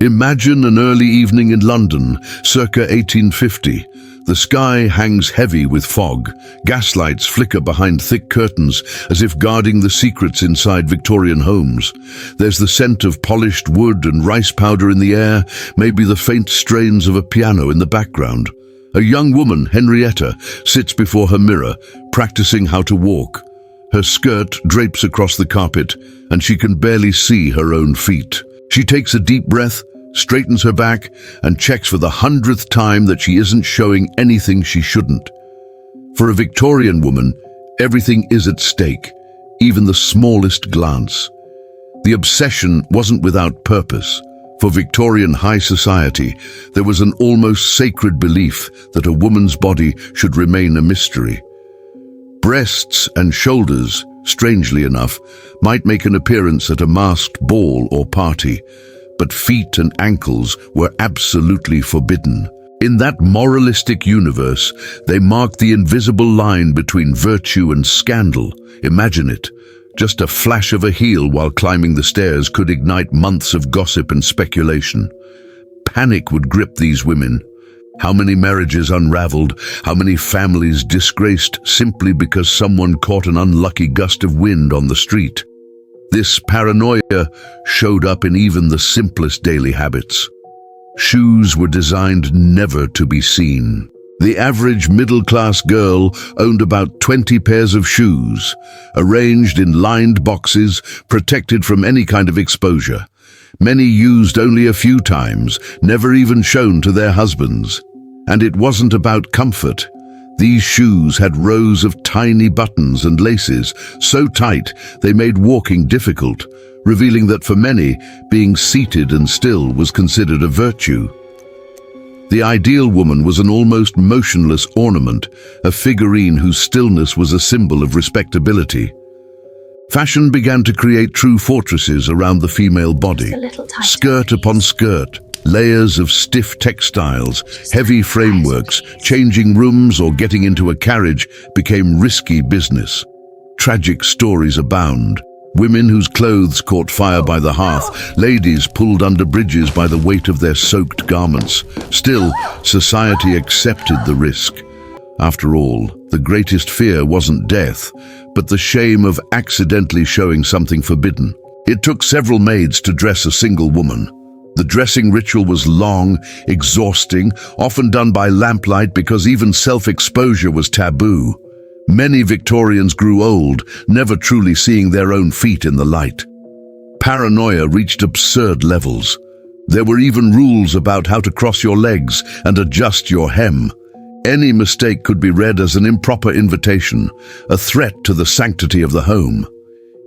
Imagine an early evening in London, circa 1850. The sky hangs heavy with fog. Gaslights flicker behind thick curtains as if guarding the secrets inside Victorian homes. There's the scent of polished wood and rice powder in the air, maybe the faint strains of a piano in the background. A young woman, Henrietta, sits before her mirror, practicing how to walk. Her skirt drapes across the carpet, and she can barely see her own feet. She takes a deep breath, straightens her back, and checks for the 100th time that she isn't showing anything she shouldn't. For a Victorian woman, everything is at stake, even the smallest glance. The obsession wasn't without purpose. For Victorian high society, there was an almost sacred belief that a woman's body should remain a mystery. Breasts and shoulders, strangely enough, might make an appearance at a masked ball or party, but feet and ankles were absolutely forbidden. In that moralistic universe, they marked the invisible line between virtue and scandal. Imagine it. Just a flash of a heel while climbing the stairs could ignite months of gossip and speculation. Panic would grip these women. How many marriages unraveled, how many families disgraced simply because someone caught an unlucky gust of wind on the street. This paranoia showed up in even the simplest daily habits. Shoes were designed never to be seen. The average middle-class girl owned about 20 pairs of shoes, arranged in lined boxes, protected from any kind of exposure. Many used only a few times, never even shown to their husbands. And it wasn't about comfort. These shoes had rows of tiny buttons and laces, so tight they made walking difficult, revealing that for many, being seated and still was considered a virtue. The ideal woman was an almost motionless ornament, a figurine whose stillness was a symbol of respectability. Fashion began to create true fortresses around the female body. Skirt upon skirt, layers of stiff textiles, heavy frameworks, changing rooms or getting into a carriage became risky business. Tragic stories abound. Women whose clothes caught fire by the hearth, ladies pulled under bridges by the weight of their soaked garments. Still, society accepted the risk. After all, the greatest fear wasn't death, but the shame of accidentally showing something forbidden. It took several maids to dress a single woman. The dressing ritual was long, exhausting, often done by lamplight because even self-exposure was taboo. Many Victorians grew old, never truly seeing their own feet in the light. Paranoia reached absurd levels. There were even rules about how to cross your legs and adjust your hem. Any mistake could be read as an improper invitation, a threat to the sanctity of the home.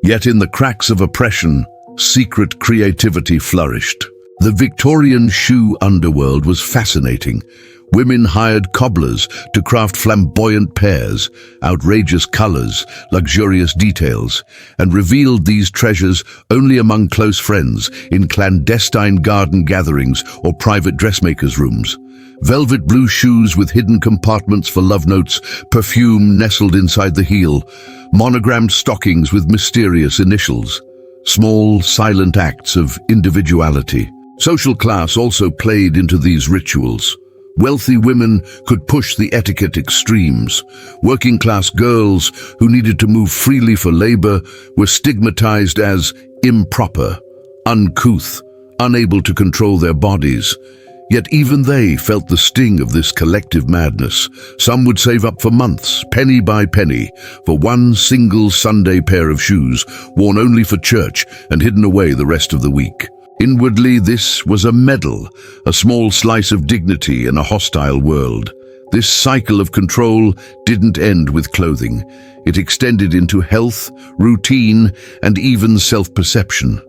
Yet in the cracks of oppression, secret creativity flourished. The Victorian shoe underworld was fascinating. Women hired cobblers to craft flamboyant pairs, outrageous colors, luxurious details, and revealed these treasures only among close friends, in clandestine garden gatherings or private dressmakers' rooms. Velvet blue shoes with hidden compartments for love notes, perfume nestled inside the heel, monogrammed stockings with mysterious initials. Small, silent acts of individuality. Social class also played into these rituals. Wealthy women could push the etiquette extremes. Working-class girls who needed to move freely for labor were stigmatized as improper, uncouth, unable to control their bodies. Yet even they felt the sting of this collective madness. Some would save up for months, penny by penny, for one single Sunday pair of shoes, worn only for church and hidden away the rest of the week. Inwardly, this was a medal, a small slice of dignity in a hostile world. This cycle of control didn't end with clothing. It extended into health, routine, and even self-perception.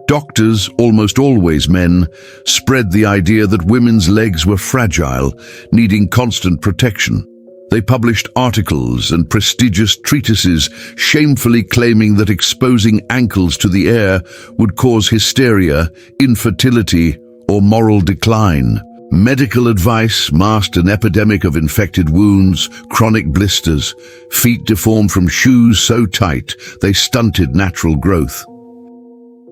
Doctors, almost always men, spread the idea that women's legs were fragile, needing constant protection. They published articles and prestigious treatises shamefully claiming that exposing ankles to the air would cause hysteria, infertility, or moral decline. Medical advice masked an epidemic of infected wounds, chronic blisters, feet deformed from shoes so tight they stunted natural growth.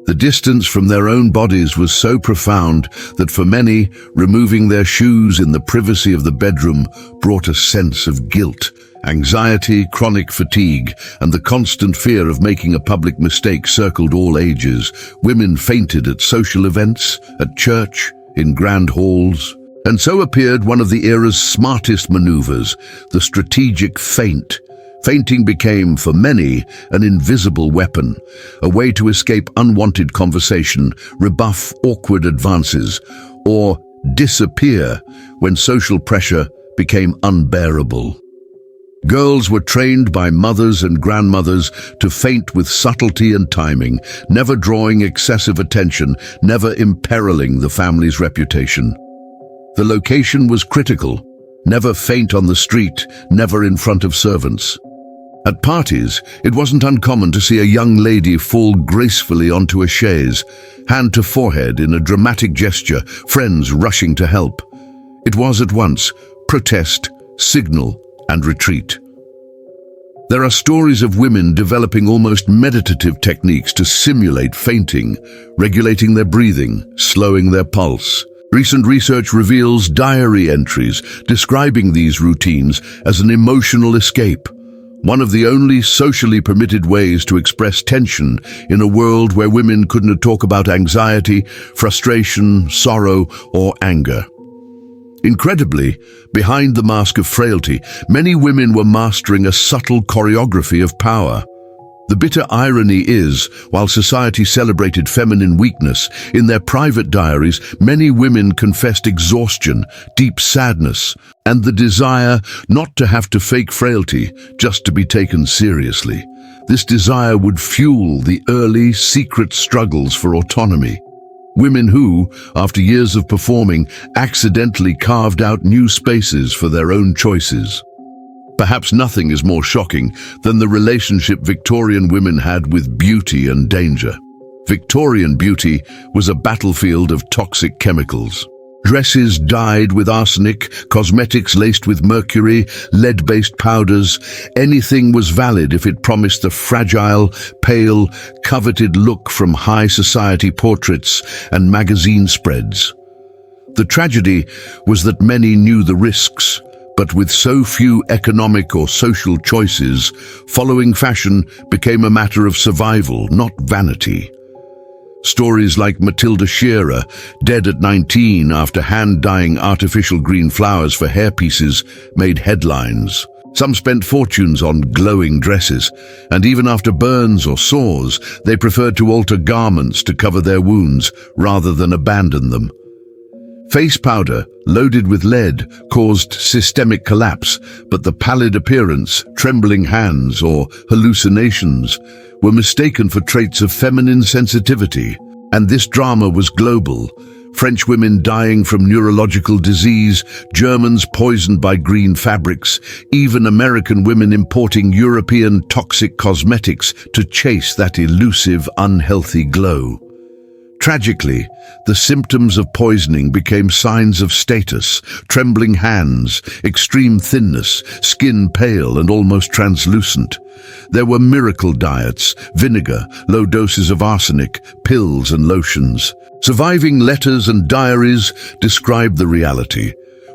The distance from their own bodies was so profound that for many, removing their shoes in the privacy of the bedroom brought a sense of guilt, anxiety, chronic fatigue, and the constant fear of making a public mistake circled all ages. Women fainted at social events, at church, in grand halls. And so appeared one of the era's smartest maneuvers, the strategic feint. Fainting became, for many, an invisible weapon, a way to escape unwanted conversation, rebuff awkward advances, or disappear when social pressure became unbearable. Girls were trained by mothers and grandmothers to faint with subtlety and timing, never drawing excessive attention, never imperiling the family's reputation. The location was critical. Never faint on the street, never in front of servants. At parties, it wasn't uncommon to see a young lady fall gracefully onto a chaise, hand to forehead in a dramatic gesture, friends rushing to help. It was at once protest, signal, and retreat. There are stories of women developing almost meditative techniques to simulate fainting, regulating their breathing, slowing their pulse. Recent research reveals diary entries describing these routines as an emotional escape, one of the only socially permitted ways to express tension in a world where women couldn't talk about anxiety, frustration, sorrow, or anger. Incredibly, behind the mask of frailty, many women were mastering a subtle choreography of power. The bitter irony is, while society celebrated feminine weakness, in their private diaries, many women confessed exhaustion, deep sadness, and the desire not to have to fake frailty, just to be taken seriously. This desire would fuel the early, secret struggles for autonomy. Women who, after years of performing, accidentally carved out new spaces for their own choices. Perhaps nothing is more shocking than the relationship Victorian women had with beauty and danger. Victorian beauty was a battlefield of toxic chemicals. Dresses dyed with arsenic, cosmetics laced with mercury, lead-based powders. Anything was valid if it promised the fragile, pale, coveted look from high society portraits and magazine spreads. The tragedy was that many knew the risks, but with so few economic or social choices, following fashion became a matter of survival, not vanity. Stories like Matilda Shearer, dead at 19 after hand-dyeing artificial green flowers for hairpieces, made headlines. Some spent fortunes on glowing dresses, and even after burns or sores, they preferred to alter garments to cover their wounds rather than abandon them. Face powder, loaded with lead, caused systemic collapse, but the pallid appearance, trembling hands, or hallucinations were mistaken for traits of feminine sensitivity. And this drama was global. French women dying from neurological disease, Germans poisoned by green fabrics, even American women importing European toxic cosmetics to chase that elusive, unhealthy glow. Tragically, the symptoms of poisoning became signs of status: trembling hands, extreme thinness, skin pale and almost translucent. There were miracle diets, vinegar, low doses of arsenic, pills and lotions. Surviving letters and diaries described the reality.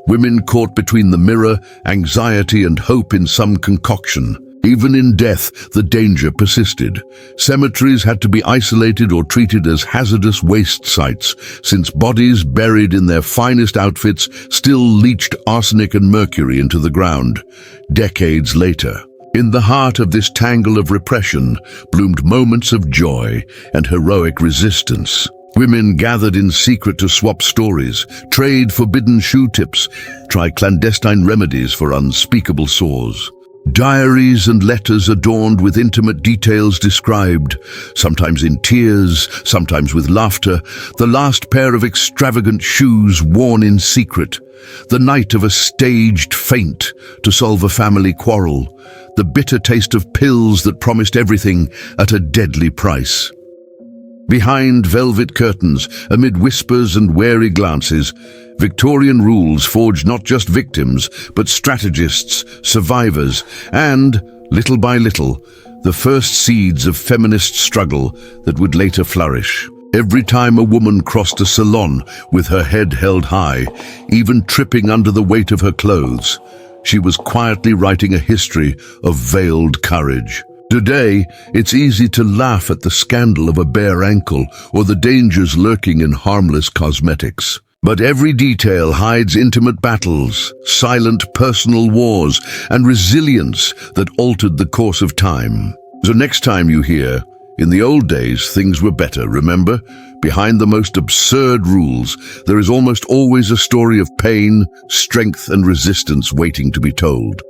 Women caught between the mirror, anxiety and hope in some concoction. Even in death, the danger persisted. Cemeteries had to be isolated or treated as hazardous waste sites, since bodies buried in their finest outfits still leached arsenic and mercury into the ground. Decades later, in the heart of this tangle of repression, bloomed moments of joy and heroic resistance. Women gathered in secret to swap stories, trade forbidden shoe tips, try clandestine remedies for unspeakable sores. Diaries and letters adorned with intimate details described, sometimes in tears, sometimes with laughter, the last pair of extravagant shoes worn in secret, the night of a staged feint to solve a family quarrel, the bitter taste of pills that promised everything at a deadly price. Behind velvet curtains, amid whispers and wary glances, Victorian rules forged not just victims, but strategists, survivors, and, little by little, the first seeds of feminist struggle that would later flourish. Every time a woman crossed a salon with her head held high, even tripping under the weight of her clothes, she was quietly writing a history of veiled courage. Today, it's easy to laugh at the scandal of a bare ankle or the dangers lurking in harmless cosmetics. But every detail hides intimate battles, silent personal wars, and resilience that altered the course of time. So next time you hear, "In the old days, things were better," remember, behind the most absurd rules, there is almost always a story of pain, strength, and resistance waiting to be told.